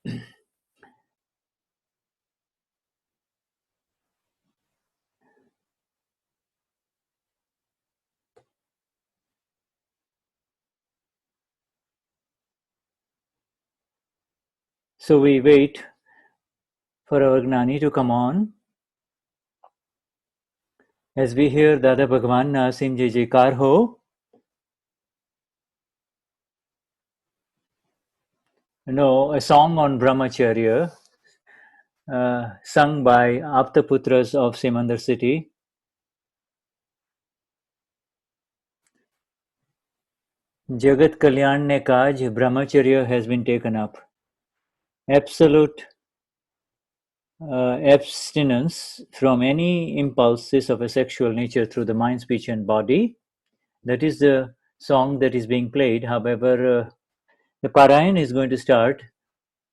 So we wait for our Gnani to come on. As we hear Dada Bhagwan Nasim Jai Jaikar Ho, a song on Brahmacharya, sung by Aptaputras of Simandar city. Jagat Kalyan ne kaj, Brahmacharya has been taken up. Absolute abstinence from any impulses of a sexual nature through the mind, speech, and body. That is the song that is being played. However, the Parayan is going to start.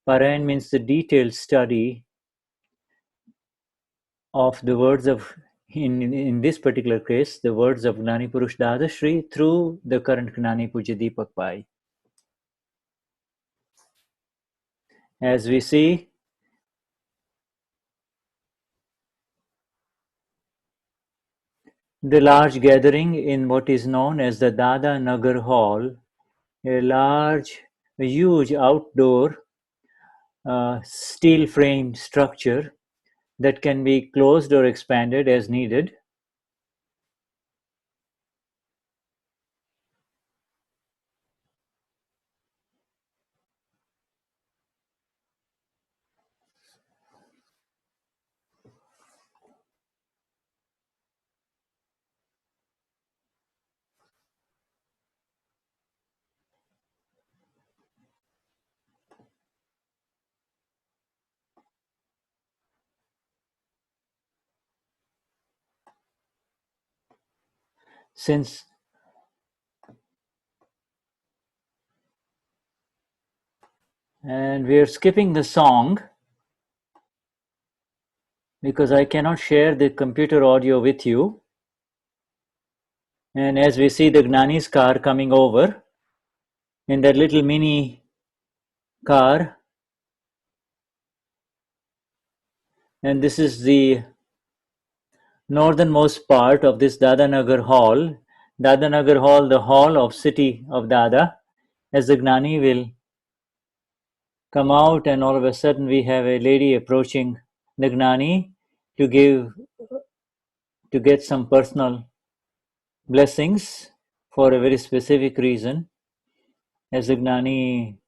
Parayan means the detailed study of the words of, in this particular case, the words of Gnani Purush Dadashri through the current Gnani Pujya Deepakbhai. As we see, the large gathering in what is known as the Dada Nagar Hall, a huge outdoor steel framed structure that can be closed or expanded as needed. Since and we are skipping the song because I cannot share the computer audio with you. And as we see the Gnani's car coming over in that little mini car, and this is the northernmost part of this Dadanagar Hall. Dadanagar Hall, the hall of city of Dada, as the Gnani will come out, and all of a sudden we have a lady approaching the Gnani to get some personal blessings for a very specific reason. As the Gnani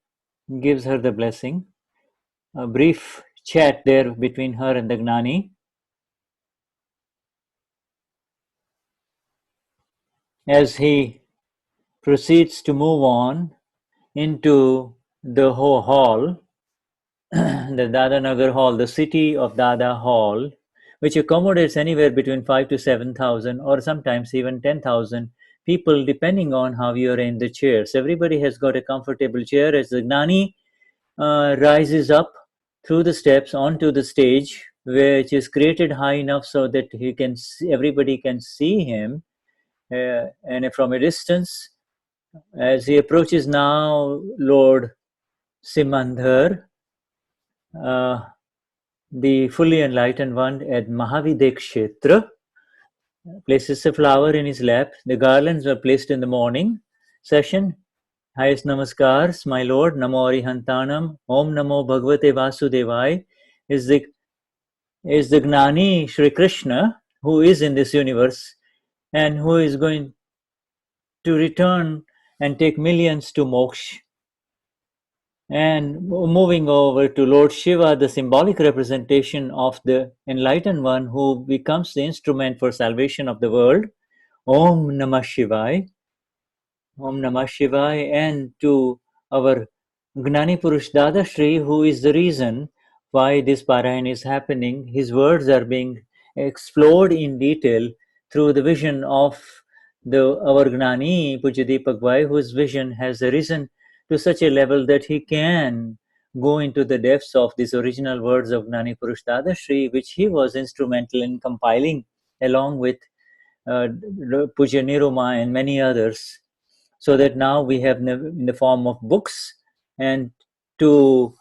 gives her the blessing, a brief chat there between her and the Gnani. As he proceeds to move on into the whole hall, the Dadanagar Hall, the city of Dada Hall, which accommodates anywhere between 5 to 7,000 or sometimes even 10,000 people, depending on how you arrange the chairs. Everybody has got a comfortable chair as the Gnani rises up through the steps onto the stage, which is created high enough so that everybody can see him, and from a distance. As he approaches now, Lord Simandhar, the fully enlightened one at Mahavidekshetra, places a flower in his lap. The garlands were placed in the morning session. Highest namaskars, my Lord. Namo Arihantanam. Om Namo Bhagavate Vasudevai is the Gnani Sri Krishna who is in this universe and who is going to return and take millions to moksha. And moving over to Lord Shiva, the symbolic representation of the enlightened one who becomes the instrument for salvation of the world. Om Namah Shivaya. Om Namah Shivaya. And to our Gnani Purush Dadashri, who is the reason why this Parayan is happening. His words are being explored in detail through the vision of our Gnani Pujya Deepakbhai, whose vision has arisen to such a level that he can go into the depths of these original words of Gnani Purush Dadashri, which he was instrumental in compiling along with Pujya Niruma and many others, so that now we have in the form of books. And to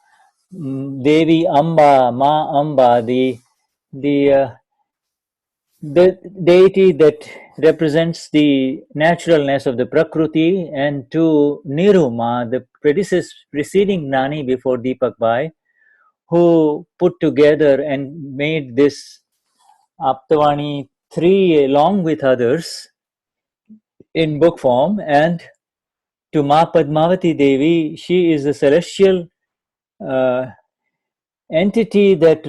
Devi Amba, Ma Amba, the deity that represents the naturalness of the Prakriti, and to Niruma, the preceding Gnani before Deepakbhai, who put together and made this Aptavani 3 along with others in book form, and to Ma Padmavati Devi, she is the celestial uh, entity that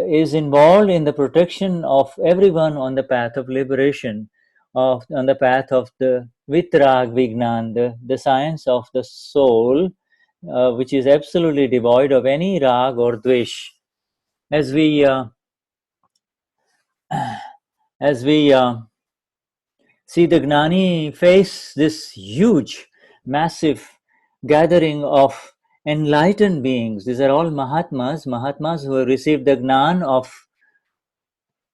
is involved in the protection of everyone on the path of liberation, on the path of the vitarag vignan, the science of the soul, which is absolutely devoid of any raag or dwesh. As we as we see the Gnani face this huge, massive gathering of enlightened beings. These are all Mahatmas who have received the Gnan of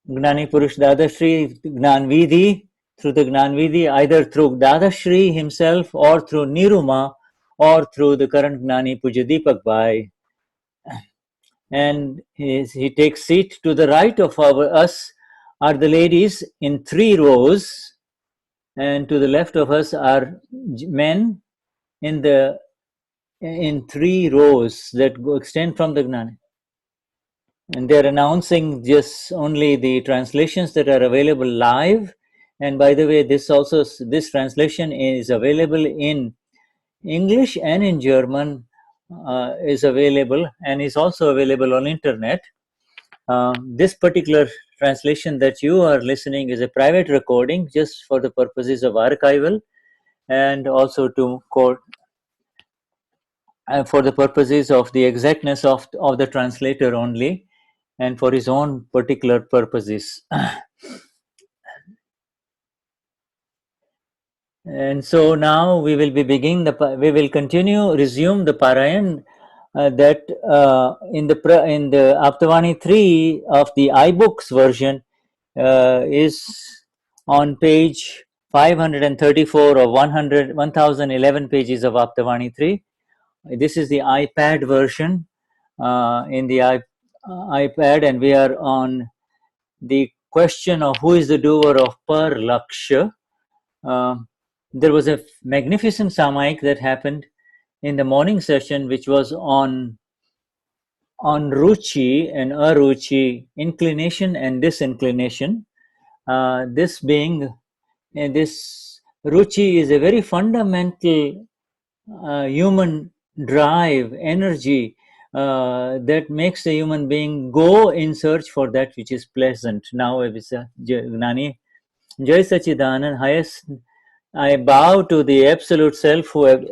Gnani Purush Dadashri, Gnanvidhi, through the Gnanvidhi, either through Dadashri himself or through Niruma or through the current Gnani Pujya Deepakbhai. And he takes seat to the right of us are the ladies in 3 rows, and to the left of us are men in 3 rows that extend from the Gnani. And they're announcing just only the translations that are available live. And by the way, this translation is available in English and in German, is available, and is also available on internet. This particular translation that you are listening is a private recording just for the purposes of archival, and also to quote for the purposes of the exactness of the translator only, and for his own particular purposes. And so now we will resume the Parayan that in the Aptavani 3 of the iBooks version is on page 534 of 1011 pages of Aptavani 3. This is the iPad version in the iPad, and we are on the question of who is the doer of Per Laksha. There was a magnificent Samaik that happened in the morning session, which was on Ruchi and Aruchi, inclination and disinclination. This Ruchi is a very fundamental human drive, energy that makes a human being go in search for that which is pleasant. Now, Gnani, Jai Sachidanand, highest, I bow to the Absolute Self who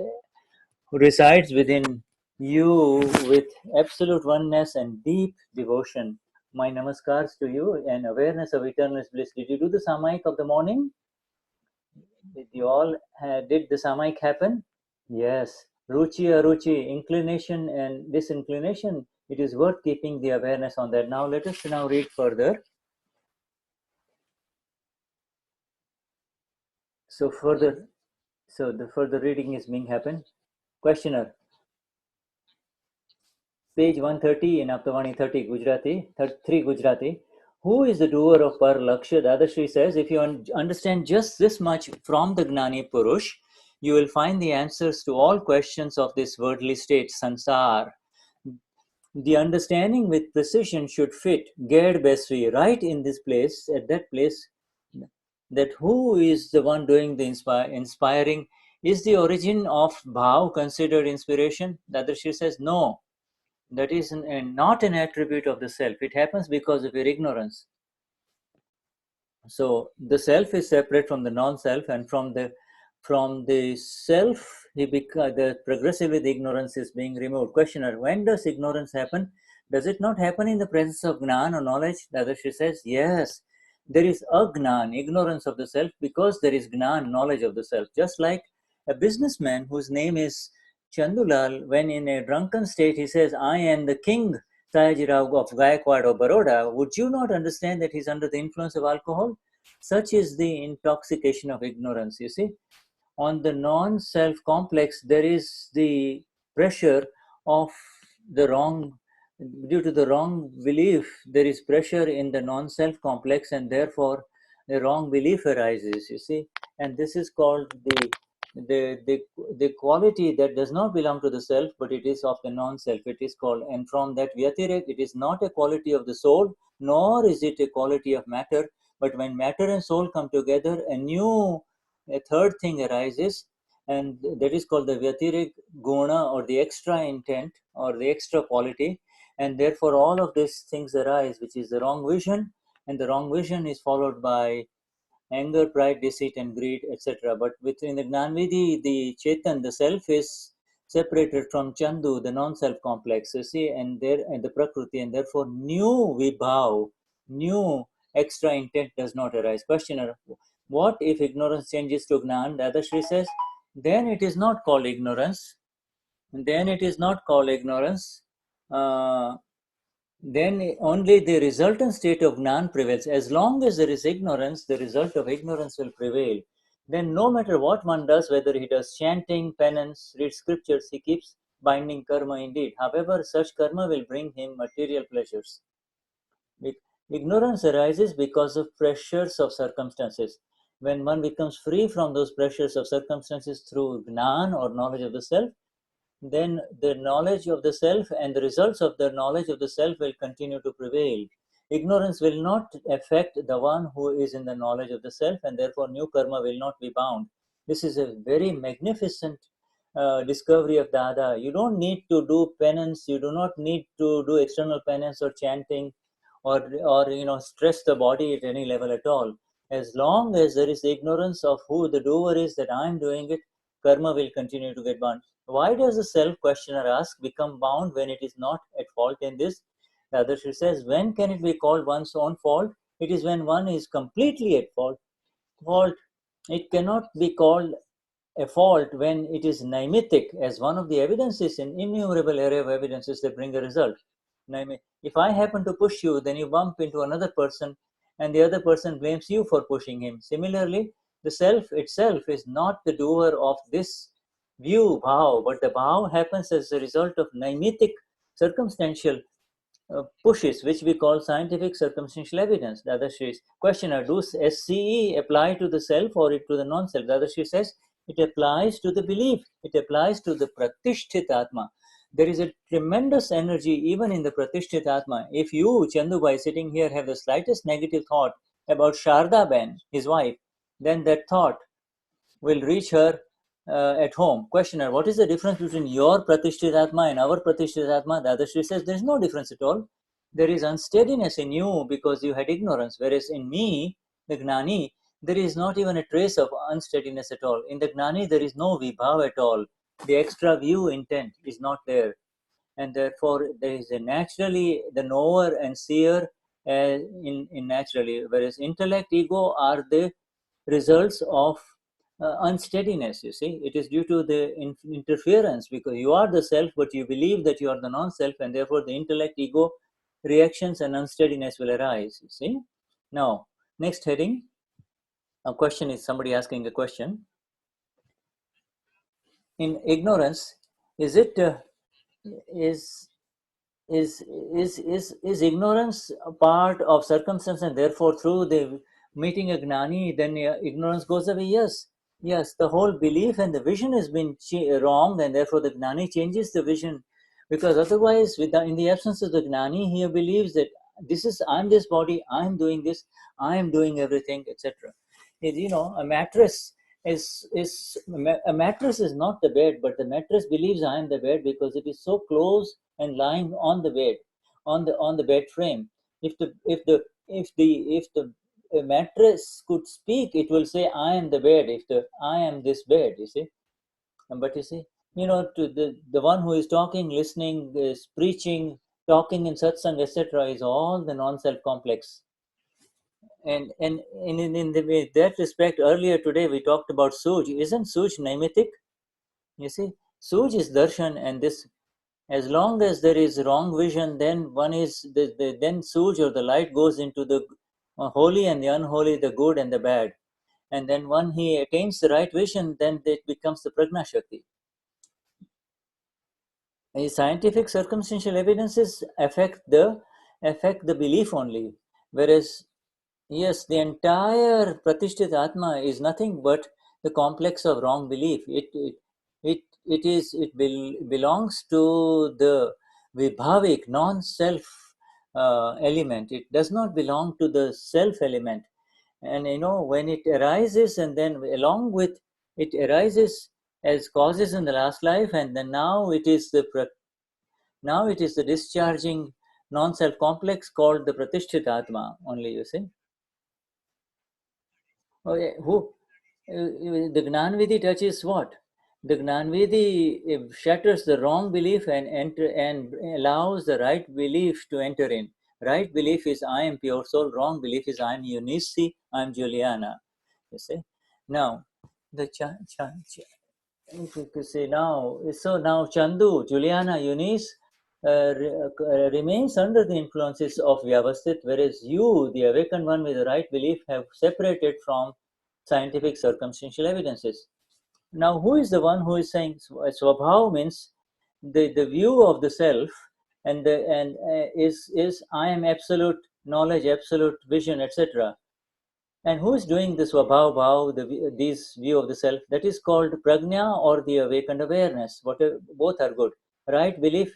resides within you with absolute oneness and deep devotion. My namaskars to you and awareness of eternal bliss. Did you do the Samaik of the morning? Did you all did the Samaik happen? Yes. Ruchi, aruchi, inclination and disinclination. It is worth keeping the awareness on that. Now let us now read further. So the further reading is being happened. Questioner. Page 130 in Aptavani 30 Gujarati, 3 Gujarati. Who is the doer of Par Laksha? Dadashri says, if you understand just this much from the Gnani Purush, you will find the answers to all questions of this worldly state, sansar. The understanding with precision should fit Gerd Besri right in this place, at that place, that who is the one doing the inspiring? Is the origin of bhav considered inspiration? Dadashri says, no, that is not an attribute of the self. It happens because of your ignorance. So the self is separate from the non-self, and from the self, the progressively the ignorance is being removed. Questioner: when does ignorance happen? Does it not happen in the presence of Gnan or knowledge? Dadashri says, yes, there is agnan, ignorance of the self, because there is Gnan, knowledge of the self. Just like a businessman whose name is Chandulal, when in a drunken state he says, I am the king Sayajirao of Gaikwad or Baroda, would you not understand that he's under the influence of alcohol? Such is the intoxication of ignorance, you see. On the non-self complex, there is the pressure of the wrong due to the wrong belief, there is pressure in the non-self complex, and therefore the wrong belief arises. You see, and this is called the quality that does not belong to the self, but it is of the non-self. It is called, and from that vitarag, it is not a quality of the soul, nor is it a quality of matter. But when matter and soul come together, a third thing arises, and that is called the vitarag guna, or the extra intent, or the extra quality. And therefore all of these things arise, which is the wrong vision, and the wrong vision is followed by anger, pride, deceit, and greed, etc. But within the Gnanvidhi, the Chetan, the self, is separated from Chandu, the non-self complex, you see, and the Prakriti, and therefore new vibhav, new extra intent does not arise. Questioner: what if ignorance changes to Gnan? Dadashri says, then it is not called ignorance. Then it is not called ignorance. Uh, then only the resultant state of Gnan prevails. As long as there is ignorance, the result of ignorance will prevail. Then no matter what one does, whether he does chanting, penance, reads scriptures, he keeps binding karma indeed. However, such karma will bring him material pleasures. Ignorance arises because of pressures of circumstances. When one becomes free from those pressures of circumstances through Gnan, or knowledge of the self, then the knowledge of the self and the results of the knowledge of the self will continue to prevail. Ignorance will not affect the one who is in the knowledge of the self, and therefore new karma will not be bound. This is a very magnificent discovery of Dada. You don't need to do penance, you do not need to do external penance or chanting, or stress the body at any level at all. As long as there is ignorance of who the doer is, that I am doing it, karma will continue to get bound. Why does the self, questioner asks, become bound when it is not at fault in this? The other says, when can it be called one's own fault? It is when one is completely at fault. Fault. It cannot be called a fault when it is naimittic, as one of the evidences in innumerable array of evidences that bring a result. If I happen to push you, then you bump into another person, and the other person blames you for pushing him. Similarly, the self itself is not the doer of this view, bhav, but the bhav happens as a result of naimittic, circumstantial pushes, which we call scientific circumstantial evidence. The other says, questioner, does SCE apply to the self or to the non-self? The other says, it applies to the belief. It applies to the pratisthit atma. There is a tremendous energy even in the pratisthit atma. If you, Chandubai, sitting here, have the slightest negative thought about Sharda Ben, his wife, then that thought will reach her at home. Questioner, what is the difference between your Pratisthit Atma and our Pratisthit Atma? The other Shri says, there is no difference at all. There is unsteadiness in you because you had ignorance, whereas in me, the Gnani, there is not even a trace of unsteadiness at all. In the Gnani, there is no vibhav at all. The extra view intent is not there. And therefore, there is a naturally, the knower and seer in naturally, whereas intellect, ego are the results of unsteadiness. You see, it is due to the interference, because you are the self, but you believe that you are the non-self, and therefore the intellect, ego reactions and unsteadiness will arise. You see. Now, next heading, a question is somebody asking a question. In ignorance, is it is is ignorance a part of circumstance, and therefore through the meeting a gnani, then ignorance goes away? Yes, the whole belief and the vision has been wrong, and therefore the gnani changes the vision, because otherwise, in the absence of the gnani, he believes that I'm this body, I'm doing this, I'm doing everything, etc. A mattress is a mattress is not the bed, but the mattress believes I am the bed because it is so close and lying on the bed, on the bed frame. If the mattress could speak, it will say I am the bed. If the I am this bed, you see. But you see, to the one who is talking, listening, is preaching, talking in satsang, etc., is all the non-self complex. And in that respect, earlier today we talked about Suj. Isn't Suj naimatic? You see, Suj is darshan, and this, as long as there is wrong vision, then one is then Suj, or the light, goes into the holy and the unholy, the good and the bad. And then when he attains the right vision, then it becomes the Prajna Shakti. Scientific circumstantial evidences affect the belief only, whereas yes, the entire Pratishtita Atma is nothing but the complex of wrong belief. It belongs to the vibhavic, non-self element. It does not belong to the self element. And when it arises, and then along with it arises as causes in the last life, and then now it is the discharging non-self complex called the Pratishtita Atma. Only you see. Oh, yeah. The Gnanvidhi touches what? The Gnanvidhi shatters the wrong belief and allows the right belief to enter in. Right belief is I am pure soul. Wrong belief is I am Eunice. I am Juliana. You see. Now, the you see now. So now Chandu, Juliana, Eunice remains under the influences of Vyavasthit, whereas you, the awakened one with the right belief, have separated from scientific circumstantial evidences. Now, who is the one who is saying Swabhav means the view of the self, and is I am absolute knowledge, absolute vision, etc. And who is doing this Swabhav Bhav, this view of the self? That is called Prajna or the awakened awareness. Both are good. Right belief,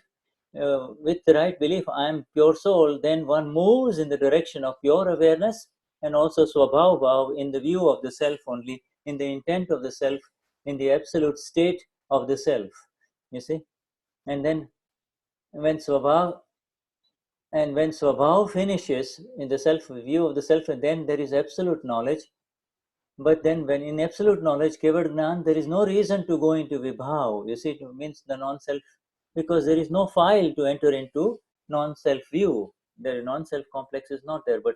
with the right belief, I am pure soul, then one moves in the direction of pure awareness, and also Swabhav Bhav in the view of the self only, in the intent of the self, in the absolute state of the self. You see? And then when Swabhav when Swabhav finishes in the self view of the self, then there is absolute knowledge. But then, when in absolute knowledge, Kevad Gnan, there is no reason to go into Vibhav. You see, it means the non self, because there is no file to enter into non self view. The non self complex is not there, but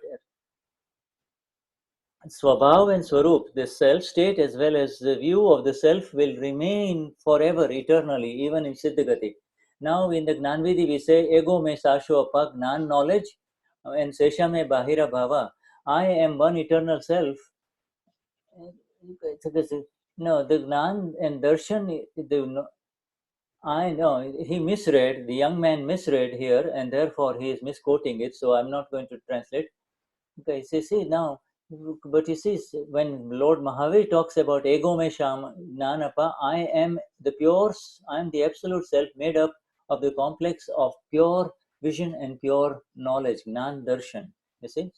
Swabhav and Swarup, the self state as well as the view of the self, will remain forever, eternally, even in Siddhagati. Now, in the Gnanvidhi, we say, Ego me sasho apa, Gnan knowledge, and Sesha me bahira bhava. I am one eternal self. No, the Gnan and Darshan, I know he misread, the young man misread here, and therefore he is misquoting it, so I'm not going to translate. Okay, see now, but you see, when Lord Mahavir talks about ego me sham nanapa, I am the pure, I am the absolute self made up of the complex of pure vision and pure knowledge, Gnan Darshan. You see,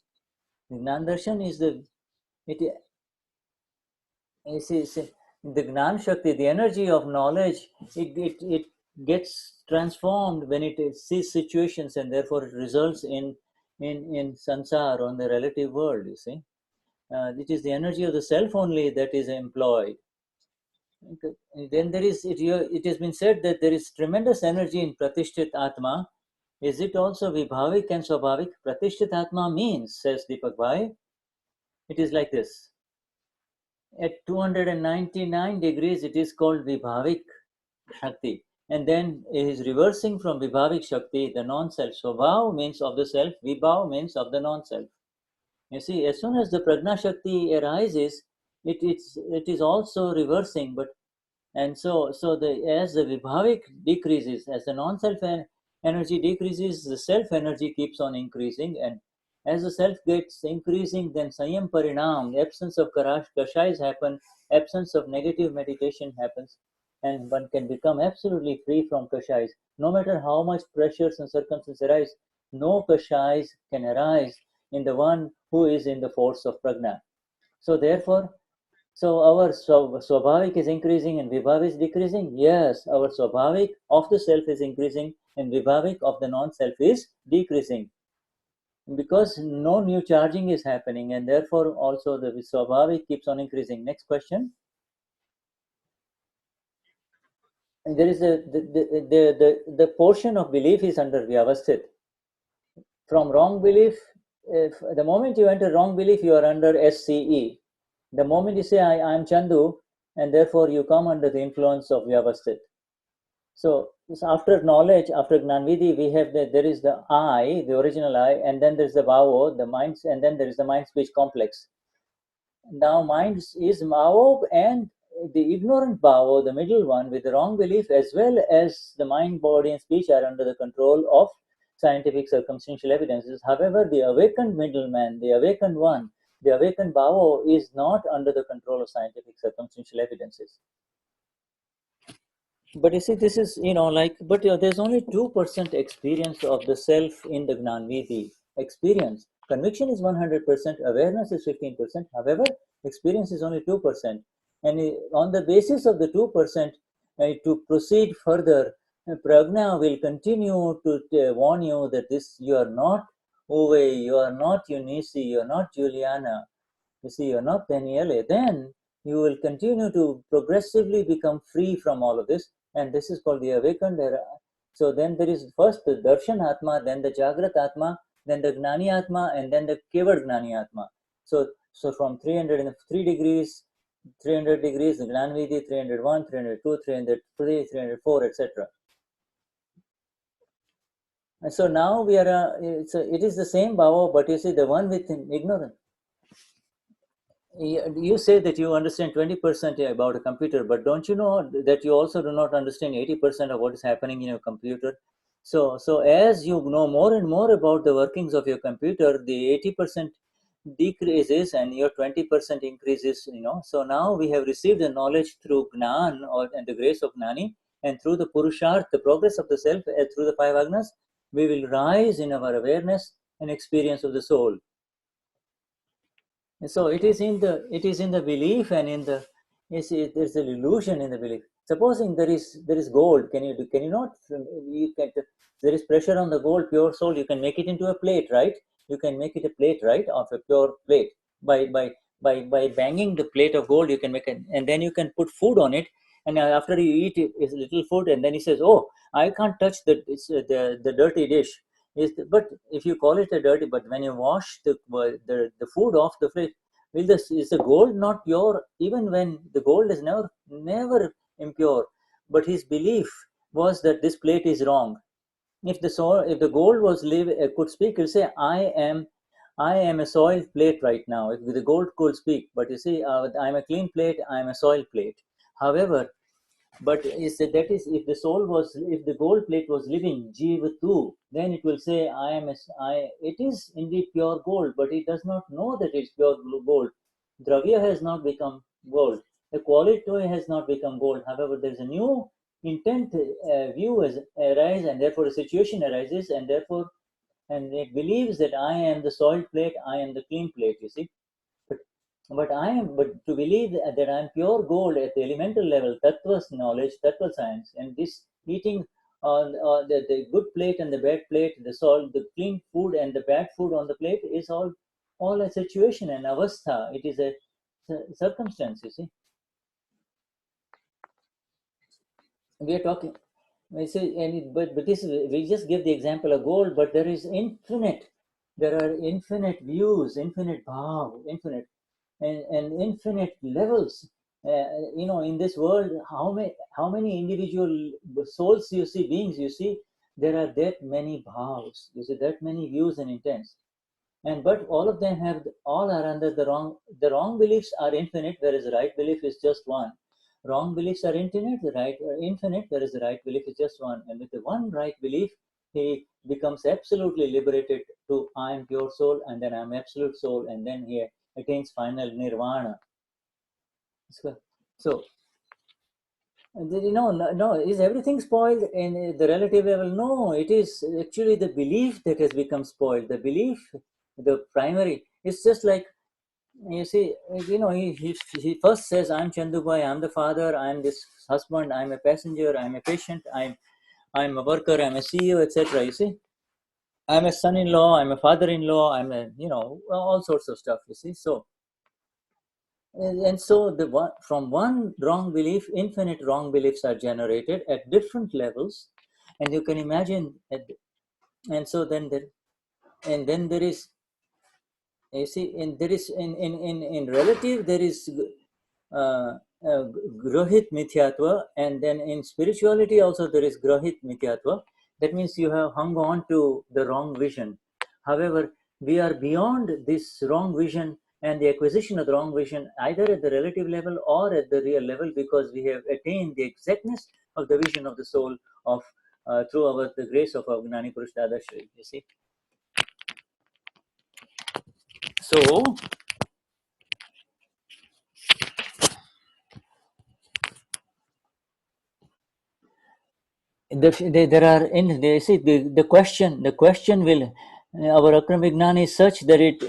Gnan Darshan is it, see, the Gnan Shakti, the energy of knowledge, it gets transformed when it sees situations, and therefore it results in sansar, on the relative world, you see. It is the energy of the self only that is employed. Okay. And then it has been said that there is tremendous energy in Pratishthit Atma. Is it also Vibhavik and Swabhavik? Pratishthit Atma means, says Deepakbhai, it is like this. At 299 degrees, it is called Vibhavik Shakti. And then it is reversing from Vibhavik Shakti, the non-self. Swabhav means of the self, Vibhav means of the non-self. You see, as soon as the Prajna Shakti arises, it is also reversing, but and so as the vibhavik decreases, as the non-self energy decreases, the self energy keeps on increasing, and as the self gets increasing, then Sanyam Parinam, absence of kashais happen, absence of negative meditation happens, and one can become absolutely free from kashais. No matter how much pressures and circumstances arise, no kashais can arise in the one who is in the force of prajna. So therefore, so our swabhavik is increasing and vibhav is decreasing. Yes, our swabhavik of the self is increasing and vibhavik of the non-self is decreasing, because no new charging is happening, and therefore also the swabhavik keeps on increasing. Next question. And there is the portion of belief is under vyavasthit. From wrong belief, if the moment you enter wrong belief, you are under SCE. The moment you say I am Chandu, and therefore you come under the influence of vyavasthit. So after knowledge, after Gnanvidhi, we have there is the I, the original I, and then there is the Bhavo, the minds, and then there is the mind speech complex. Now mind is Mao and the ignorant bhava, the middle one, with the wrong belief, as well as the mind, body, and speech are under the control of scientific circumstantial evidences. However, the awakened middleman, the awakened one, the awakened bhava is not under the control of scientific circumstantial evidences. But you see, this is, but there's only 2% experience of the self in the Gnanvidi experience. Conviction is 100%, awareness is 15%. However, experience is only 2%. And on the basis of the 2%, to proceed further, Pragna will continue to warn you that you are not Uwe, you are not Eunice, you are not Juliana, you see, you're not Daniele, then you will continue to progressively become free from all of this. And this is called the awakened era. So then there is first the Darshan Atma, then the Jagrat Atma, then the Gnani Atma, and then the Kevad Gnani Atma. So from 303 degrees, 300 degrees, the Gnanvidi, 301, 302, 303, 304, etc. And so now we are, it is the same bhava, but you see the one with ignorance. You say that you understand 20% about a computer, but don't you know that you also do not understand 80% of what is happening in your computer? So as you know more and more about the workings of your computer, the 80% decreases and your 20% increases. So now we have received the knowledge through Gnan and the grace of Gnani, and through the Purusharth, the progress of the self, through the five agnas, we will rise in our awareness and experience of the soul. So it is in the belief, and there's an illusion in the belief. Supposing there is gold, can you not, there is pressure on the gold, pure soul, you can make it into a plate, right? You can make it a plate, right, of a pure plate. By banging the plate of gold, you can make it, and then you can put food on it, and after you eat it, is little food, and then he says, oh, I can't touch the dirty dish. But if you call it a dirty, but when you wash the food off the plate, is the gold not pure? Even when the gold is never impure, but his belief was that this plate is wrong. If the gold could speak, he'll say, I am a soiled plate right now. If the gold could speak, but you see, I'm a clean plate, I'm a soiled plate. However, but is that is if the gold plate was living Jivatu, then it will say, it is indeed pure gold, but it does not know that it's pure gold. Dravya has not become gold. The quality has not become gold. However, there is a new intent view arises, and therefore a situation arises, and it believes that I am the soiled plate, I am the clean plate, you see. But to believe that I am pure gold at the elemental level, tattva's knowledge, tattva science, and this eating the good plate and the bad plate, the salt, the clean food and the bad food on the plate is all a situation, an avastha. It is a circumstance, you see. We are talking, we say, but this we just give the example of gold, but there is infinite. There are infinite views, infinite bhav, infinite. And infinite levels. In this world, how many individual souls you see, beings you see, there are that many bhavs, you see, that many views and intents. But all of them all are under the wrong beliefs are infinite, whereas the right belief is just one. Wrong beliefs are infinite, infinite, whereas the right belief is just one. And with the one right belief, he becomes absolutely liberated to I am pure soul, and then I am absolute soul, and then he attains final nirvana. So, no, is everything spoiled in the relative level? No, it is actually the belief that has become spoiled. The belief, the primary, it's just like, you see, he first says, I'm Chandubhai, I'm the father, I'm this husband, I'm a passenger, I'm a patient, I'm a worker, I'm a CEO, etc. You see, I'm a son-in-law, I'm a father-in-law, I'm a, all sorts of stuff, you see. And so from one wrong belief, infinite wrong beliefs are generated at different levels, and you can imagine. And so then there is, you see, and there is in relative there is grahit mithyatva, and then in spirituality also there is grahit mithyatva. That means you have hung on to the wrong vision. However, we are beyond this wrong vision, and the acquisition of the wrong vision either at the relative level or at the real level, because we have attained the exactness of the vision of the soul of through the grace of our Gnani Purush Dadashri. You see, so there are in they see the question will our Akram Vignan is such that it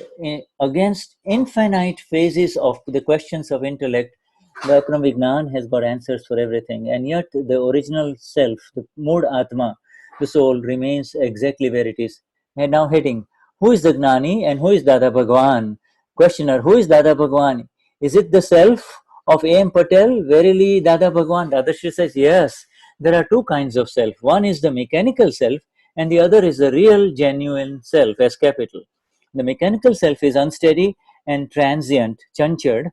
against infinite phases of the questions of intellect, the Akram Vignan has got answers for everything, and yet the original self, the mood Atma, the soul, remains exactly where it is. And now heading, who is the Gnani and who is Dada Bhagwan? Questioner, who is Dada Bhagwan? Is it the self of A.M. Patel? Verily Dada Bhagwan? Dadashri says yes. There are two kinds of self. One is the mechanical self, and the other is the real, genuine self, as capital. The mechanical self is unsteady and transient, chanchad,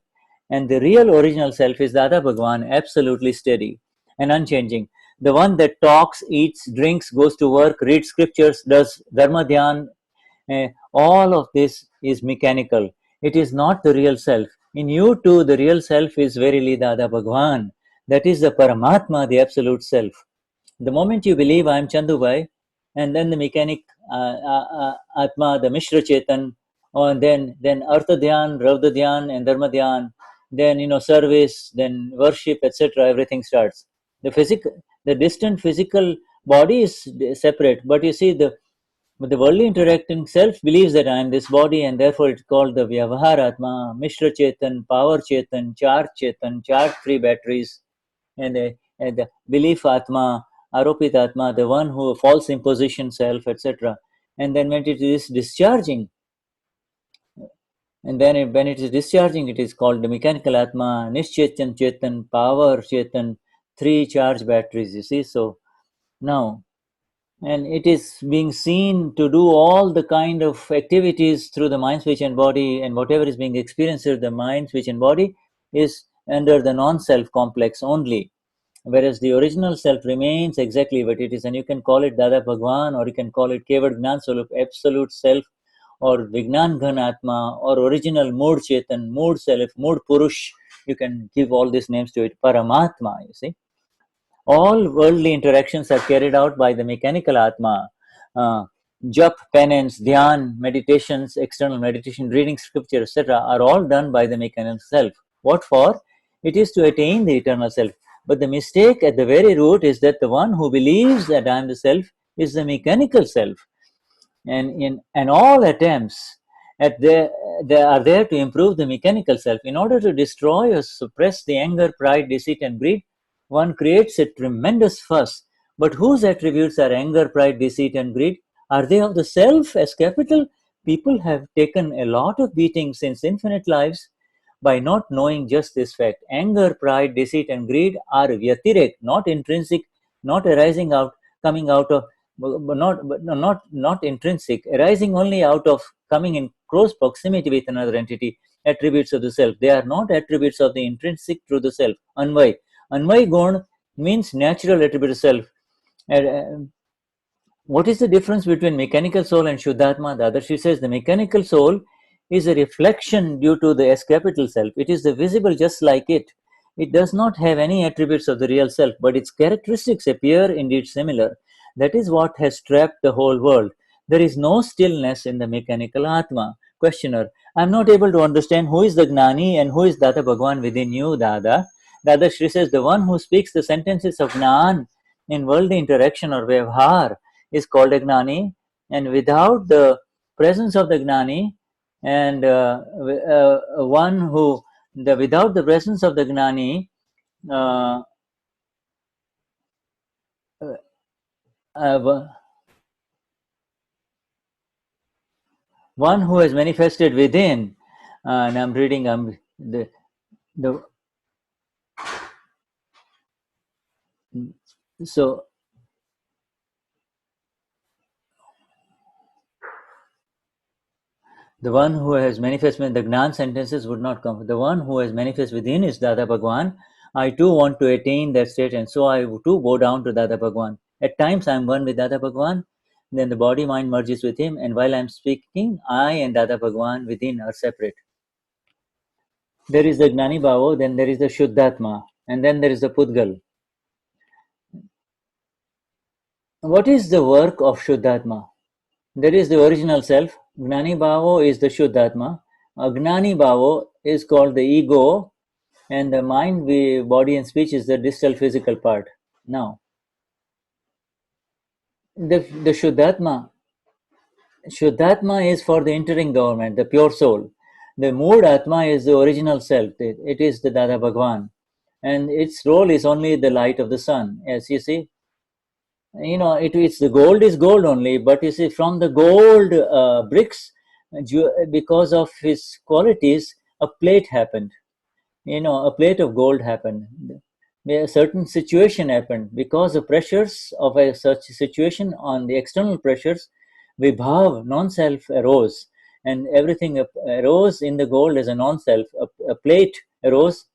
and the real original self is Dada Bhagwan, absolutely steady and unchanging. The one that talks, eats, drinks, goes to work, reads scriptures, does dharma dhyan, all of this is mechanical. It is not the real self. In you too, the real self is verily Dada Bhagwan. That is the Paramatma, the absolute self. The moment you believe I am Chandubhai, and then the mechanic Atma, the Mishra Chetan, or then Artha Dhyan, Ravda Dhyan, and Dharma Dhyan, then service, then worship, etc. Everything starts. The distant physical body is separate, but you see the worldly interacting self believes that I am this body, and therefore it's called the Vyavaharatma, Mishra Chetan, Power Chetan, charge 3 batteries, and the belief Atma, Aropit Atma, the one who false imposition self, etc. And then when it is discharging, and then when it is discharging, it is called the mechanical Atma, Nishchetan Chetan, Power Chetan, 3 charge batteries, you see. So now, and it is being seen to do all the kind of activities through the mind, speech, and body, and whatever is being experienced through the mind, speech, and body is under the non-self complex only, whereas the original self remains exactly what it is, and you can call it Dada Bhagwan, or you can call it Kevad Gnan Swarup, absolute self, or Vignan Ghan Atma, or original Mood Chetan, Mood Self, Mood Purush. You can give all these names to it, Paramatma, you see. All worldly interactions are carried out by the mechanical Atma. Jap, penance, dhyan, meditations, external meditation, reading scripture, etc., are all done by the mechanical self. What for? It is to attain the eternal self. But the mistake at the very root is that the one who believes that I am the self is the mechanical self, and all attempts they are there to improve the mechanical self. In order to destroy or suppress the anger, pride, deceit, and greed, one creates a tremendous fuss. But whose attributes are anger, pride, deceit, and greed? Are they of the self as capital? People have taken a lot of beating since infinite lives by not knowing just this fact. Anger, pride, deceit, and greed are vyatirek, not intrinsic, not arising out, coming out of, not intrinsic, arising only out of coming in close proximity with another entity, attributes of the self. They are not attributes of the intrinsic through the self. Anvay gun means natural attribute of self. What is the difference between mechanical soul and Shuddhatma? The other, she says, the mechanical soul is a reflection due to the S capital self. It is the visible just like it. It does not have any attributes of the real self, but its characteristics appear indeed similar. That is what has trapped the whole world. There is no stillness in the mechanical Atma. Questioner, I am not able to understand who is the Gnani and who is Dada Bhagwan within you, Dada. Dada Shri says, the one who speaks the sentences of Gnan in worldly interaction or Vyavhar is called a Gnani, and without the presence of the Gnani, and one who, without the presence of the Gnani, uh, uh, one who has manifested within, and I'm reading the so the one who has manifested, the Gnan sentences would not come. The one who has manifest within is Dada Bhagwan. I too want to attain that state, and so I too go down to Dada Bhagwan. At times I am one with Dada Bhagwan, then the body mind merges with him, and while I am speaking, I and Dada Bhagwan within are separate. There is the Gnani Bhavo, then there is the Shuddhatma, and then there is the Pudgal. What is the work of Shuddhatma? There is the original self. Gnani Bhavo is the Shuddhatma. Agnani Bhavo is called the ego, and the mind, body, and speech is the distal physical part. Now, the Shuddhatma is for the entering government, the pure soul. The Mood Atma is the original self. It is the Dada Bhagwan. And its role is only the light of the sun. As you see, it's the gold is gold only, but you see, from the gold bricks, because of his qualities, a plate happened. A plate of gold happened. A certain situation happened because the pressures of a such situation on the external pressures, vibhav, non-self arose, and everything arose in the gold as a non-self. A plate arose,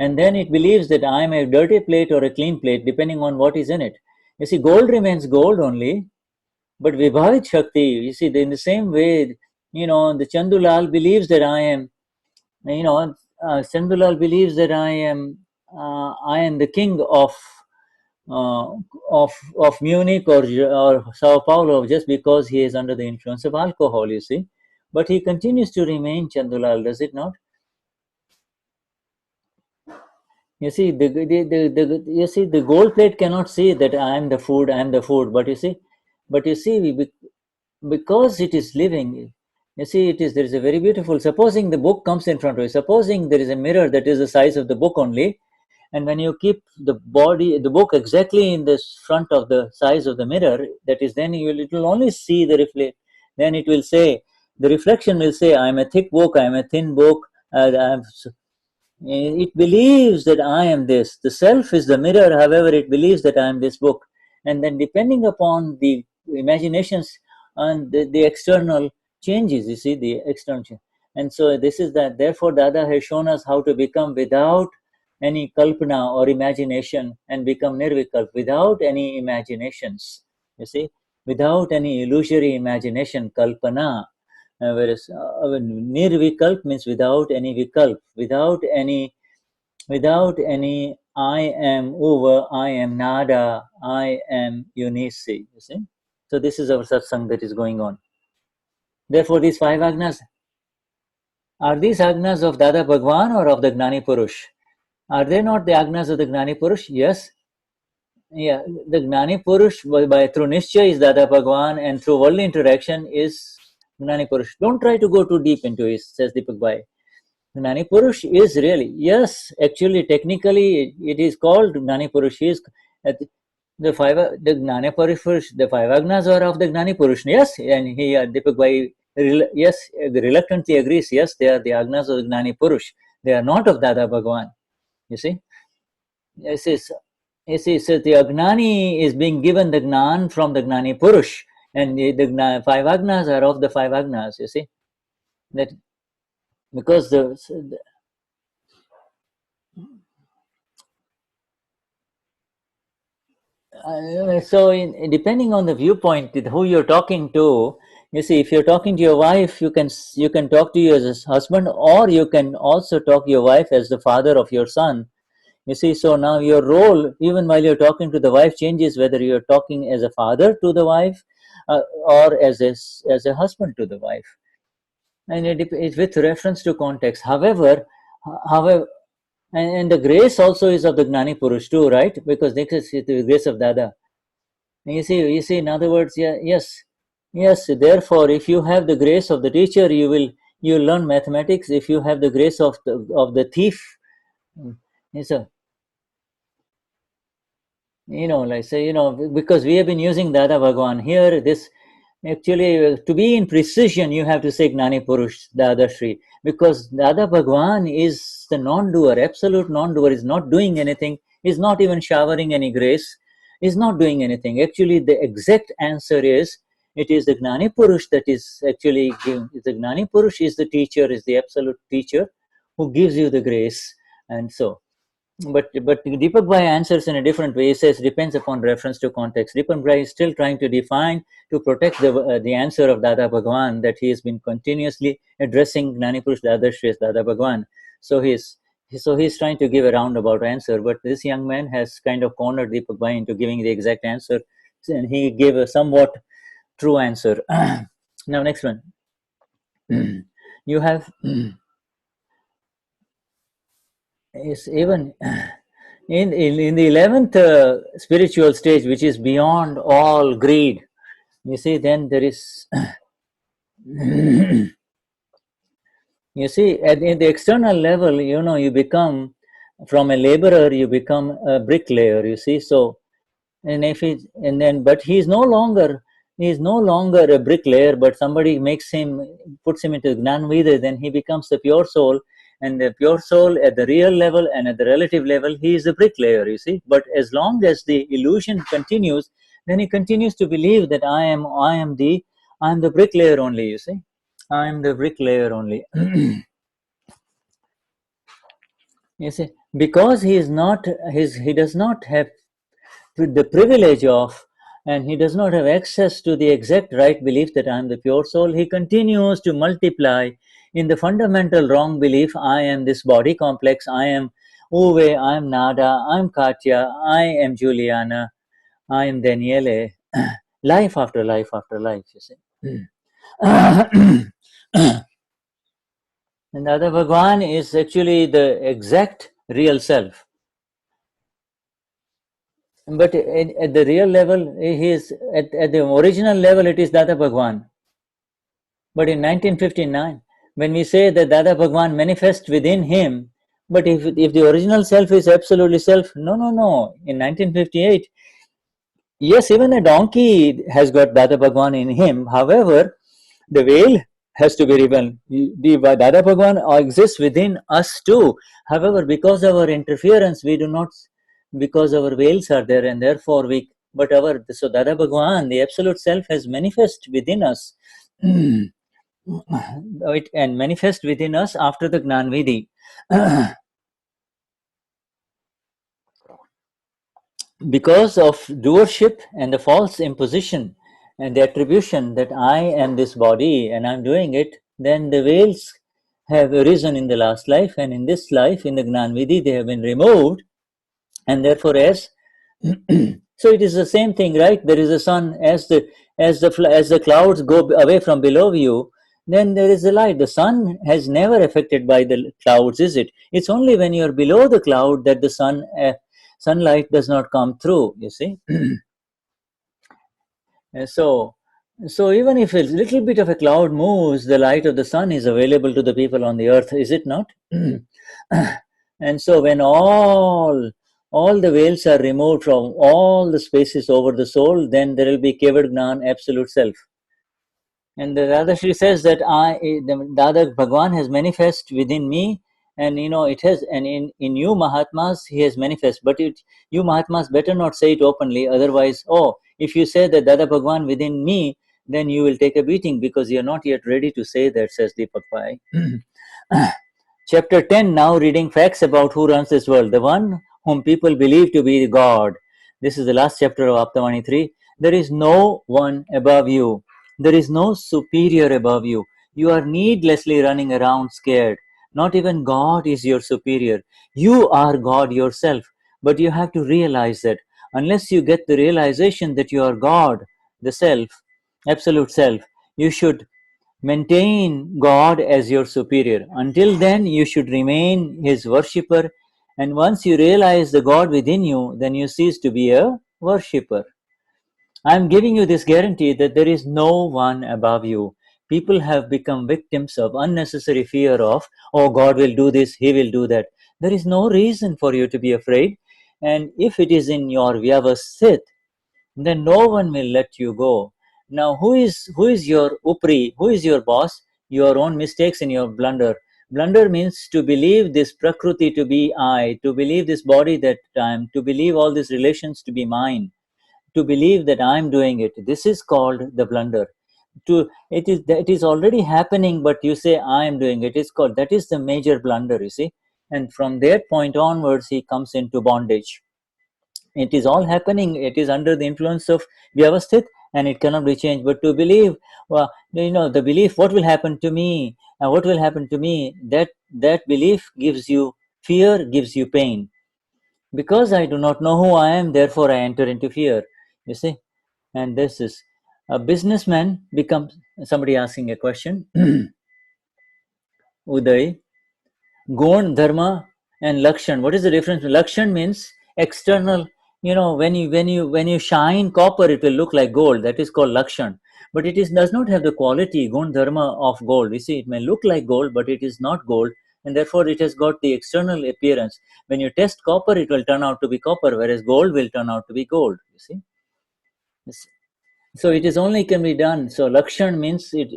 and then it believes that I am a dirty plate or a clean plate, depending on what is in it. You see, gold remains gold only, but vibhavit shakti. You see, in the same way, the Chandulal believes that I am Chandulal believes that I am the king uh, of Munich or Sao Paulo just because he is under the influence of alcohol. You see, but he continues to remain Chandulal, does it not? You see, the gold plate cannot see that I am the food, I am the food. But you see, because it is living. You see, there is a very beautiful. Supposing the book comes in front of you. Supposing there is a mirror that is the size of the book only, and when you keep the book exactly in the front of the size of the mirror, that is, then it will only see the reflect. Then it will say, the reflection will say, I am a thick book, I am a thin book. It believes that I am this. The self is the mirror, however, it believes that I am this book. And then, depending upon the imaginations and the external changes, you see, the external change. And so, this is that. Therefore, Dada has shown us how to become without any kalpana or imagination and become nirvikalp, without any imaginations, you see, without any illusory imagination, kalpana. Whereas nirvikalp means without any vikalp, without any I am over, I am nada, I am unisi. You see, so this is our satsang that is going on. Therefore, these five agnas, are these agnas of Dada Bhagwan or of the Gnani Purush? Are they not the agnas of the Gnani Purush? Yes. Yeah, the Gnani Purush by through Nishcha is Dada Bhagwan, and through worldly interaction is Gnani Purush. Don't try to go too deep into it, says Deepakbhai. Gnani Purush is really, yes, actually, technically, it is called Gnani Purush. He is the Gnani Purush, the five agnas are of the Gnani Purush. Yes, and he, Deepakbhai, yes, reluctantly agrees. Yes, they are the agnas of the Gnani Purush. They are not of Dada Bhagwan. You see? Yes, yes. So the Agnani is being given the Gnan from the Gnani Purush, and the five Agnas are of the five Agnas, you see. That because depending on the viewpoint with who you're talking to, you see, if you're talking to your wife, you can talk to you as a husband, or you can also talk to your wife as the father of your son. You see, so now your role, even while you're talking to the wife, changes whether you're talking as a father to the wife or as a husband to the wife, and it's with reference to context. However, and the grace also is of the Gnani Purush too, right? Because this is the grace of Dada. And you see. In other words, yeah, yes. Therefore, if you have the grace of the teacher, you learn mathematics. If you have the grace of the thief, yes, sir. Like say, because we have been using Dada Bhagwan here, this actually, to be in precision, you have to say Gnani Purush Dadashri, because Dada Bhagwan is the non-doer, absolute non-doer, is not doing anything, is not even showering any grace, is not doing anything. Actually, the exact answer is, it is the Gnani Purush that is actually giving. The Gnani Purush is the teacher, is the absolute teacher who gives you the grace, and so. But Deepak Bhai answers in a different way. He says depends upon reference to context. Deepak Bhai is still trying to define, to protect the answer of Dada Bhagwan, that he has been continuously addressing Gnani Purush Dadashri as Dada Bhagwan. So he's trying to give a roundabout answer, but this young man has kind of cornered Deepakbhai into giving the exact answer, and he gave a somewhat true answer. Now, next one. You have is even in the 11th spiritual stage, which is beyond all greed. You see, then there is. You see, in the external level, you become from a laborer, you become a bricklayer. You see, so and if he and then, but he's no longer a bricklayer, but somebody puts him into Gnanvida, then he becomes the pure soul, and the pure soul at the real level and at the relative level, he is the bricklayer. You see, but as long as the illusion continues, then he continues to believe that I am the bricklayer only. You see. I am the bricklayer only. You see, because he does not have the privilege of, and he does not have access to the exact right belief that I am the pure soul, he continues to multiply in the fundamental wrong belief. I am this body complex, I am Uwe, I am Nada, I am Katya, I am Juliana, I am Daniele, life after life after life, you see. And the other Bhagwan is actually the exact real self. But at the real level, he is at the original level, it is Dada Bhagwan. But in 1959, when we say that Dada Bhagwan manifests within him, but if the original self is absolutely self, no. In 1958, yes, even a donkey has got Dada Bhagwan in him. However, the veil has to be revealed. The Dada Bhagwan exists within us too. However, because of our interference, we do not, because our veils are there, and therefore so Dada Bhagwan, the absolute self, has manifest within us. It and manifest within us after the Gnanvidi. Because of doership and the false imposition and the attribution that I am this body and I'm doing it, then the veils have arisen in the last life, and in this life, in the Gnanvidi, they have been removed, and therefore, so it is the same thing, right? There is a sun, as the clouds go away from below you, then there is a light. The sun has never affected by the clouds, is it? It's only when you're below the cloud that the sunlight does not come through, you see. And so even if a little bit of a cloud moves, the light of the sun is available to the people on the earth, is it not? And so when all the veils are removed from all the spaces over the soul, then there will be Kevad Gnan, absolute self. And the Dadashri says that the Dada Bhagwan has manifest within me, and it has, and in you Mahatmas he has manifest. But you Mahatmas better not say it openly, otherwise, if you say that Dada Bhagwan within me, then you will take a beating because you are not yet ready to say that, says Deepakbhai. Chapter 10, now reading facts about who runs this world, the one whom people believe to be God. This is the last chapter of Aptavani 3. There is no one above you. There is no superior above you. You are needlessly running around scared. Not even God is your superior. You are God yourself. But you have to realize that unless you get the realization that you are God, the self, absolute self, you should maintain God as your superior. Until then, you should remain His worshipper. And once you realize the God within you, then you cease to be a worshipper. I am giving you this guarantee that there is no one above you. People have become victims of unnecessary fear of, God will do this, He will do that. There is no reason for you to be afraid. And if it is in your vyavasthit, then no one will let you go. Now, who is your upri? Who is your boss? Your own mistakes and your blunder. Blunder means to believe this prakriti to be I, to believe this body that I'm, to believe all these relations to be mine, to believe that I'm doing it. This is called the blunder. It is already happening, but you say I am doing it. It's called, that is the major blunder, you see. And from that point onwards, he comes into bondage. It is all happening, it is under the influence of vyavasthit, and it cannot be changed. But to believe, the belief, what will happen to me, what will happen to me, that belief gives you fear, gives you pain. Because I do not know who I am, therefore I enter into fear. You see? And this is a businessman becomes somebody asking a question. Uday, Gon, Dharma, and Lakshan. What is the difference? Lakshan means external. When you shine copper, it will look like gold. That is called Lakshan. But does not have the quality Gon Dharma of gold. You see, it may look like gold, but it is not gold, and therefore it has got the external appearance. When you test copper, it will turn out to be copper, whereas gold will turn out to be gold. You see. So it is only can be done. So Lakshan means it.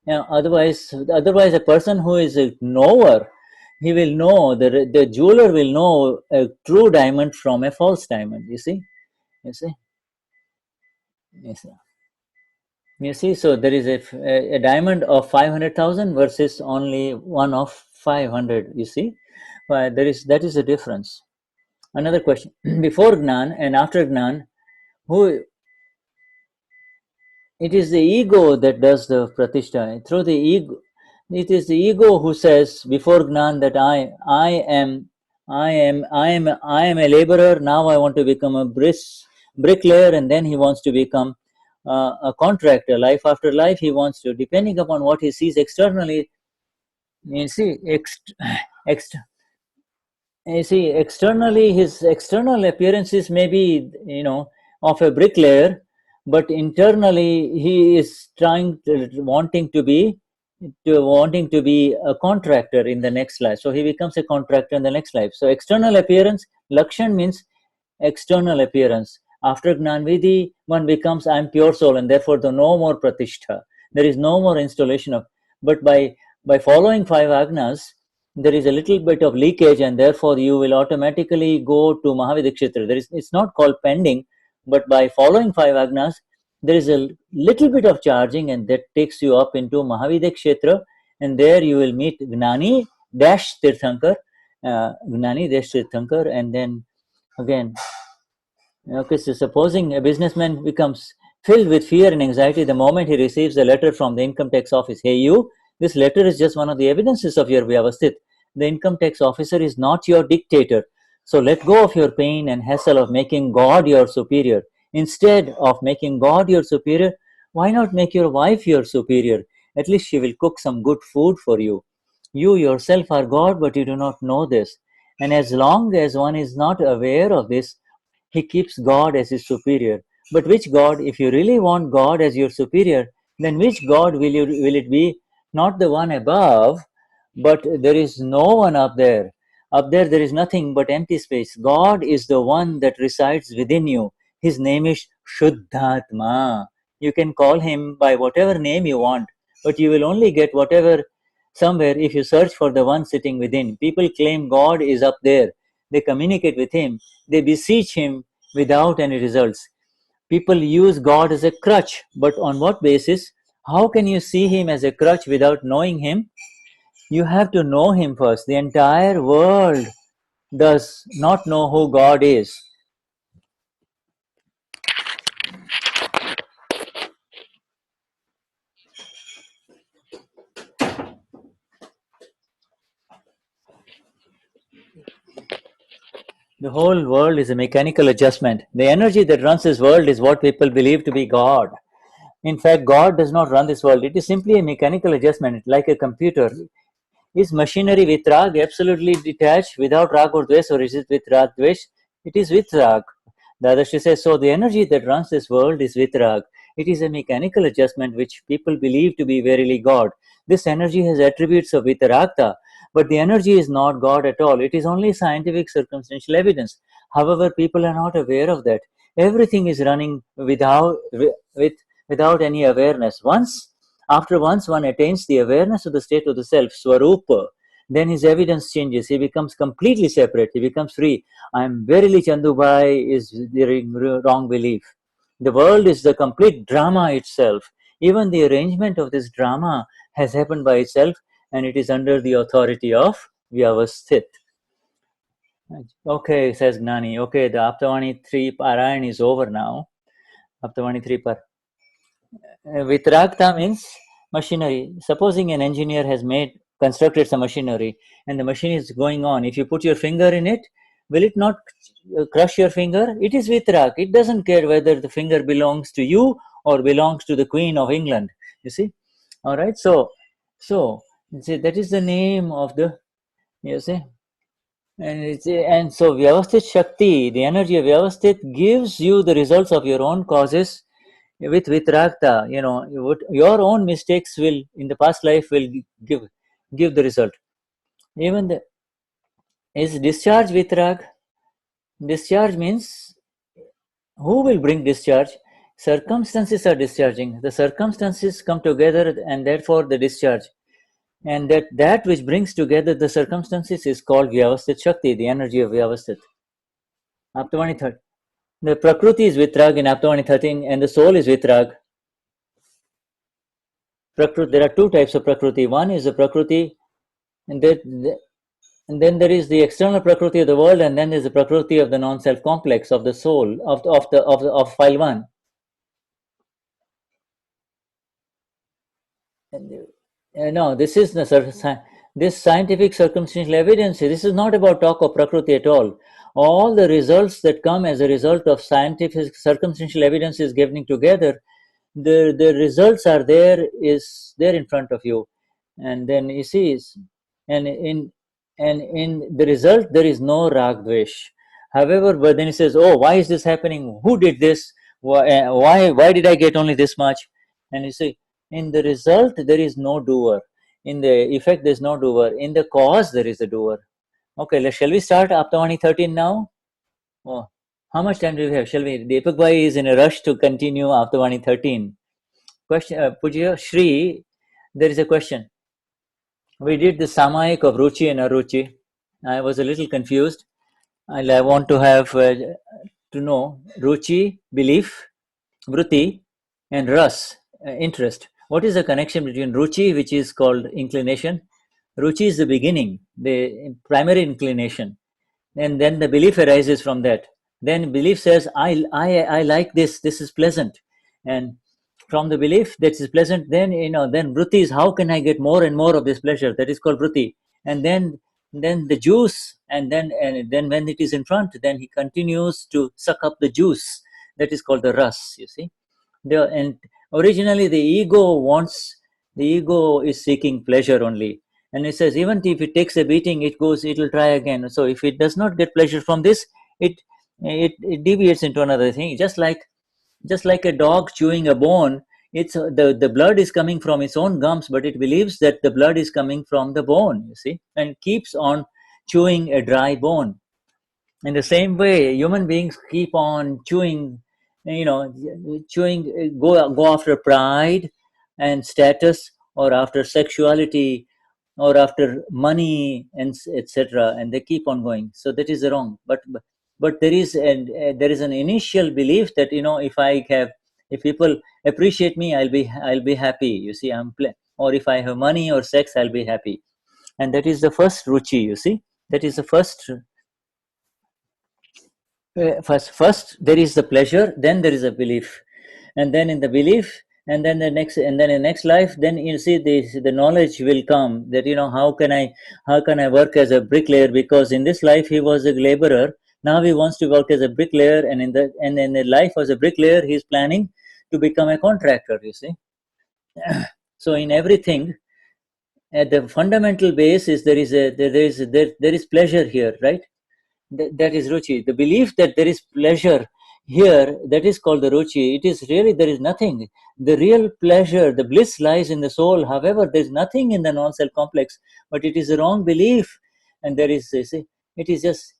Otherwise, a person who is a knower, he will know the jeweler will know a true diamond from a false diamond. You see, you see. You see. So there is a diamond of 500,000 versus only one of 500. You see, that is a difference. Another question: before Gnan and after Gnan, who it is the ego that does the pratishtha. Through the ego, it is the ego who says before Gnan that I am a laborer. Now I want to become a bricklayer, and then he wants to become a contractor. Life after life, he wants to, depending upon what he sees externally. You see, externally, his external appearances may be, of a bricklayer, but internally he is wanting to be a contractor in the next life. So he becomes a contractor in the next life. So external appearance, Lakshan means external appearance. After Gnanvidhi, one becomes I am pure soul, and therefore the no more pratishtha. There is no more installation of. But by following five agnas, there is a little bit of leakage, and therefore you will automatically go to Mahavidikshetra. It's not called pending, but by following five agnas, there is a little bit of charging, and that takes you up into Mahavidikshetra, and there you will meet Gnani Dash Tirthankar, and then again. Okay, so supposing a businessman becomes filled with fear and anxiety the moment he receives a letter from the income tax office. Hey, you, this letter is just one of the evidences of your vyavasthit. The income tax officer is not your dictator. So let go of your pain and hassle of making God your superior. Instead of making God your superior, why not make your wife your superior? At least she will cook some good food for you. You yourself are God, but you do not know this. And as long as one is not aware of this, he keeps God as his superior. But which God, if you really want God as your superior, then which God will it be? Not the one above, but there is no one up there. Up there is nothing but empty space. God is the one that resides within you. His name is Shuddhatma. You can call him by whatever name you want, but you will only get whatever somewhere if you search for the one sitting within. People claim God is up there. They communicate with him. They beseech him without any results. People use God as a crutch, but on what basis? How can you see him as a crutch without knowing him? You have to know him first. The entire world does not know who God is. The whole world is a mechanical adjustment. The energy that runs this world is what people believe to be God. In fact, God does not run this world. It is simply a mechanical adjustment, like a computer. Is machinery with raag absolutely detached without raag or dwesh, or is it with raag dwesh? It is with raag. Dadashri says, so the energy that runs this world is vitarag. It is a mechanical adjustment which people believe to be verily God. This energy has attributes of vitaragata, but the energy is not God at all. It is only scientific circumstantial evidence. However, people are not aware of that. Everything is running without any awareness. Once one attains the awareness of the state of the self, swarupa, then his evidence changes. He becomes completely separate. He becomes free. I am verily Chandubhai is the wrong belief. The world is the complete drama itself. Even the arrangement of this drama has happened by itself, and it is under the authority of Vyavasthit. Okay, says Gnani. Okay, the Aptavani 3 Parayan is over now. Aptavani 3 Vitaragata means machinery. Supposing an engineer has made constructed some machinery, and the machine is going on. If you put your finger in it, will it not crush your finger? It is vitarag. It doesn't care whether the finger belongs to you or belongs to the Queen of England. You see, all right. So see, that is the name of the, you see, and so Vyavasthit Shakti, the energy of Vyavasthit, gives you the results of your own causes with vitaragata. Your own mistakes will in the past life will give the result. Even the is discharge vitarag. Discharge means who will bring discharge? Circumstances are discharging. The circumstances come together, and therefore the discharge. And that which brings together the circumstances is called Vyavasthit Shakti, the energy of Vyavasthit. Aptavani 13. The Prakriti is vitarag in Aptavani 13, and the soul is vitarag. There are two types of Prakriti. One is the Prakriti, and then there is the external Prakriti of the world, and then there's the Prakriti of the non-self complex of the soul of file one. No, this is this scientific circumstantial evidence. This is not about talk of Prakriti at all. All the results that come as a result of scientific circumstantial evidence is getting together. The results are there, is there in front of you, and then you see, and in the result there is no raag dwesh. However, but then he says, oh, why is this happening? Who did this? Why did I get only this much? And you see, in the result there is no doer. In the effect there is no doer. In the cause there is a doer. Okay, shall we start Aptavani 13 now? Oh, how much time do we have? Shall we? Deepakbhai is in a rush to continue Aptavani 13. Question, Pujya Shri, there is a question. We did the Samayik of Ruchi and Aruchi. I was a little confused. I want to have to know Ruchi, belief, Vritti, and Ras, interest. What is the connection between Ruchi, which is called inclination? Ruchi is the beginning, the primary inclination, and then the belief arises from that. Then belief says, I like this. This is pleasant, and from the belief that is pleasant, then then vritti is how can I get more and more of this pleasure? That is called vritti, and then the juice, and then when it is in front, then he continues to suck up the juice. That is called the ras. You see, and originally the ego is seeking pleasure only, and it says even if it takes a beating, it will try again. So if it does not get pleasure from this, it it deviates into another thing, just like a dog chewing a bone. It's the blood is coming from its own gums, but it believes that the blood is coming from the bone, you see, and keeps on chewing a dry bone. In the same way, human beings keep on chewing, go after pride and status, or after sexuality, or after money, and etc., and they keep on going. So that is wrong. But there is an initial belief that if people appreciate me, I'll be happy. You see, or if I have money or sex, I'll be happy, and that is the first ruchi. You see, that is the first there is the pleasure, then there is a belief, and then in the belief, and then in the next life, then you see the knowledge will come that how can I work as a bricklayer, because in this life he was a laborer. Now he wants to work as a bricklayer, and in the life as a bricklayer he is planning to become a contractor, you see. So in everything, at the fundamental base is there is pleasure here, right? That is ruchi. The belief that there is pleasure here, that is called the ruchi. It is really, there is nothing. The real pleasure, the bliss lies in the soul. However, there is nothing in the non-self complex, but it is a wrong belief. And there is, you see, it is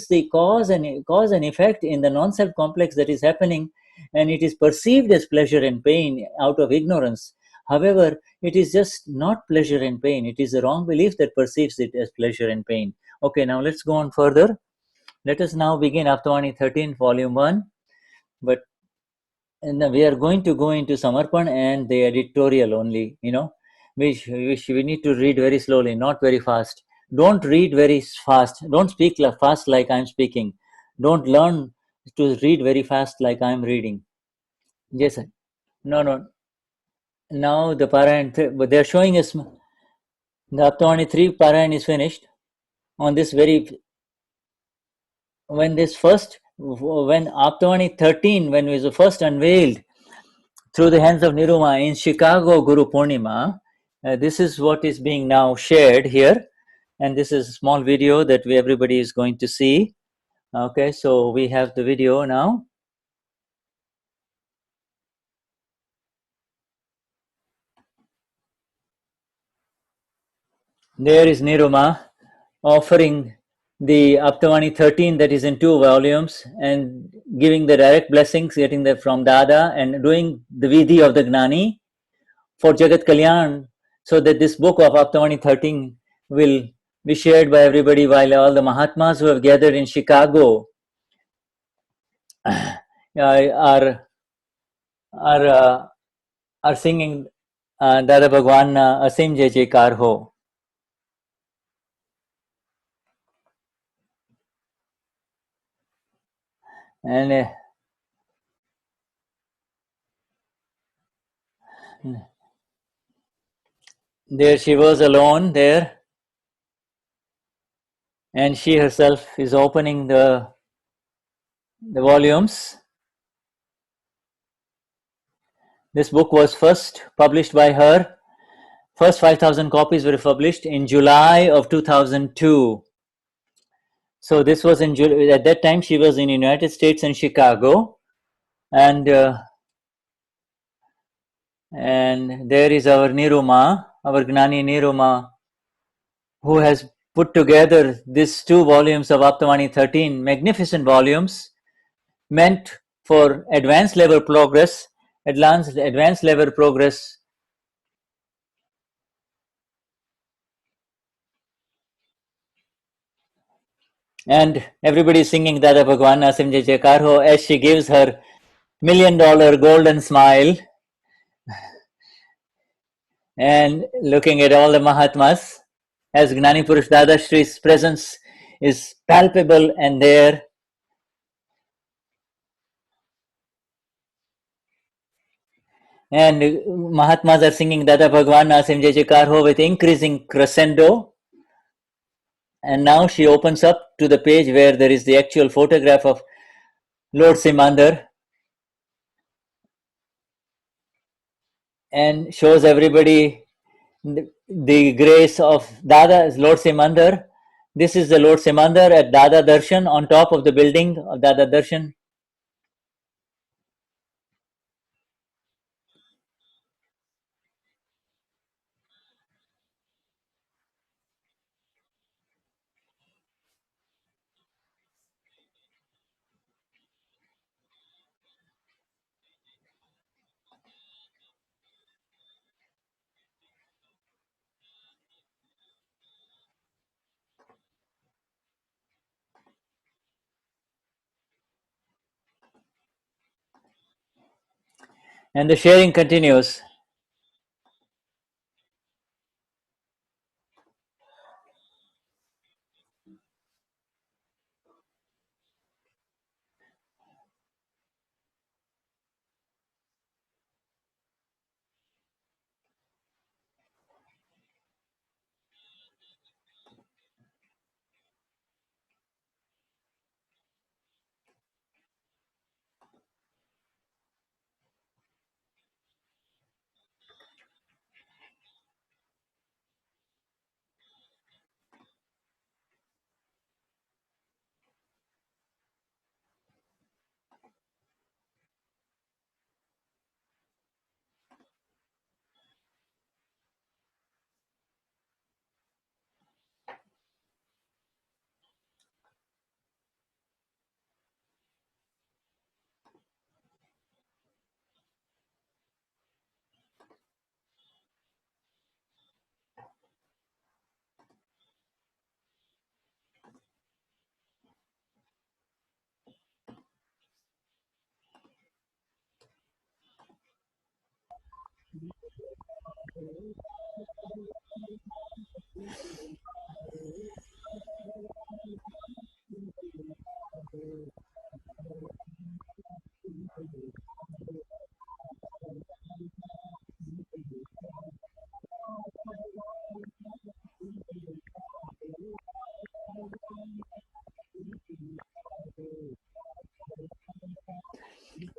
the cause and effect in the non-self complex that is happening, and it is perceived as pleasure and pain out of ignorance. However, it is just not pleasure and pain. It is the wrong belief that perceives it as pleasure and pain. Okay, now let's go on further. Let us now begin Aptavani 13, volume 1. But we are going to go into Samarpan and the editorial only, which we need to read very slowly, not very fast. Don't read very fast. Don't speak fast like I'm speaking. Don't learn to read very fast like I'm reading. Yes, sir. No. Now the Parayan, but they're showing us. The Aptavani 3 Parayan is finished. On this very, when Aptavani 13, when it was first unveiled through the hands of Niruma in Chicago Guru Purnima, this is what is being now shared here. And this is a small video that everybody is going to see. Okay, so we have the video now. There is Niruma offering the Aptavani 13 that is in 2 volumes and giving the direct blessings, getting them from Dada and doing the Vidhi of the Gnani for Jagat Kalyan, so that this book of Aptavani 13 will be shared by everybody, while all the Mahatmas who have gathered in Chicago are are uh, are singing Dada Bhagwan Asim Jai Jaikar Ho. And there she was alone there, and she herself is opening the volumes. This book was first published by her. First 5,000 copies were published in July of 2002. So this was at that time she was in the United States in Chicago, and there is our Niruma, our Gnani Niruma, who has put together these 2 volumes of Aptavani 13, magnificent volumes, meant for advanced level progress, advanced level progress. And everybody is singing Dada Bhagwan Asim Jai Jaikar Ho as she gives her $1,000,000 golden smile and looking at all the Mahatmas, as Gnani Purush Dadashri's presence is palpable and there. And Mahatmas are singing Dada Bhagwan Asim Jai Jaikar Ho with increasing crescendo. And now she opens up to the page where there is the actual photograph of Lord Simandar and shows everybody the grace of Dada, Lord Simandar. This is the Lord Simandar at Dada Darshan, on top of the building of Dada Darshan. And the sharing continues.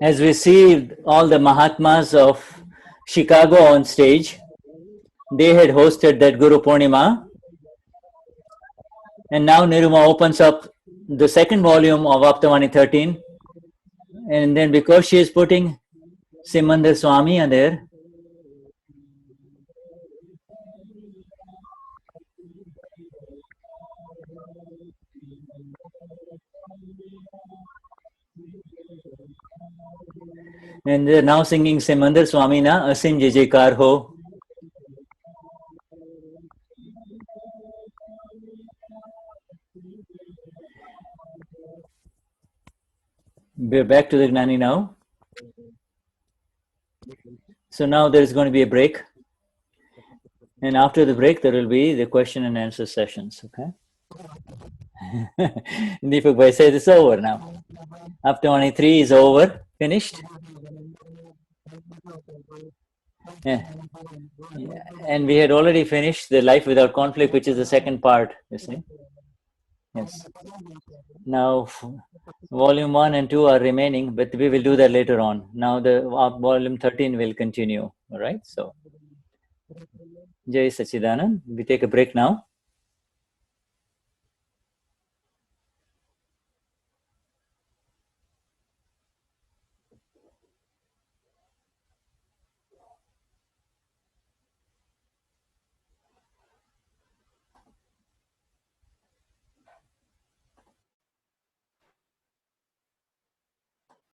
As we see all the Mahatmas of Chicago on stage, they had hosted that Guru Purnima, and now Niruma opens up the second volume of Aptavani 13, and then because she is putting Simandar Swami in there, and they're now singing Simandar Swami na Asim Jai Jaikar Ho. We're back to the Gnani now. So now there is going to be a break. And after the break, there will be the question and answer sessions. Okay. Deepakbhai says it's over now. Aptavani 3 is over, finished. Yeah. And we had already finished the Life Without Conflict, which is the second part, you see. Yes. Now, volume 1 and 2 are remaining, but we will do that later on. Now, the volume 13 will continue. All right. So, Jai Sachidanand. We take a break now.